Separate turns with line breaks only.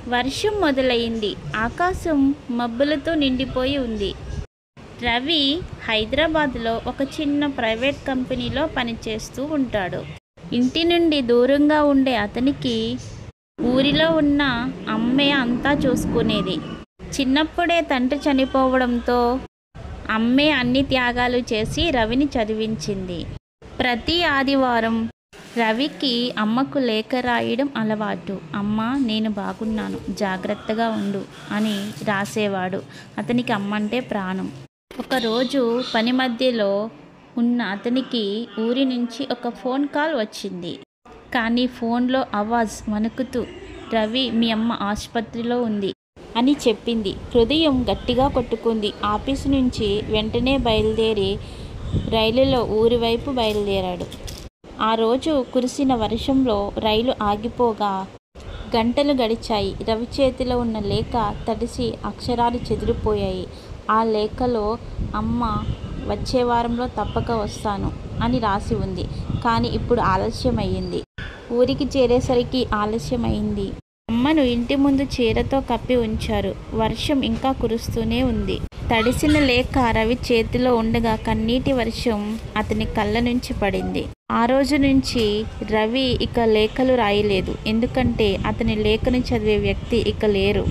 వర్షం మొదలైంది. ఆకాశం మబ్బులతో నిండిపోయి ఉంది. రవి హైదరాబాద్లో ఒక చిన్న ప్రైవేట్ కంపెనీలో పనిచేస్తూ ఉంటాడు. ఇంటి నుండి దూరంగా ఉండే అతనికి ఊరిలో ఉన్న అమ్మే అంతా చూసుకునేది. చిన్నప్పుడే తండ్రి చనిపోవడంతో అమ్మే అన్ని త్యాగాలు చేసి రవిని చదివించింది. ప్రతి ఆదివారం రవికి అమ్మకు లేఖ రాయడం అలవాటు. అమ్మ, నేను బాగున్నాను, జాగ్రత్తగా ఉండు అని రాసేవాడు. అతనికి అమ్మంటే ప్రాణం. ఒకరోజు పని మధ్యలో ఉన్న అతనికి ఊరి నుంచి ఒక ఫోన్ కాల్ వచ్చింది. కానీ ఫోన్లో ఆవాజ్ వణుకుతూ, రవి, మీ అమ్మ ఆసుపత్రిలో ఉంది అని చెప్పింది. హృదయం గట్టిగా కొట్టుకుంది. ఆఫీసు నుంచి వెంటనే బయలుదేరి రైలులో ఊరి వైపు బయలుదేరాడు. ఆ రోజు కురిసిన వర్షంలో రైలు ఆగిపోగా గంటలు గడిచాయి. రవి చేతిలో ఉన్న లేఖ తడిసి అక్షరాలు చెదిరిపోయాయి. ఆ లేఖలో అమ్మ వచ్చే వారంలో తప్పక వస్తాను అని రాసి ఉంది. కానీ ఇప్పుడు ఆలస్యమయ్యింది. ఊరికి చేరేసరికి ఆలస్యమైంది. అమ్మను ఇంటి ముందు చీరతో కప్పి ఉంచారు. వర్షం ఇంకా కురుస్తూనే ఉంది. తడిసిన లేఖ రవి చేతిలో ఉండగా కన్నీటి వర్షం అతని కళ్ళ నుంచి పడింది. ఆ రోజు నుంచి రవి ఇక లేఖలు రాయలేదు. ఎందుకంటే అతని లేఖను చదివే వ్యక్తి ఇక లేరు.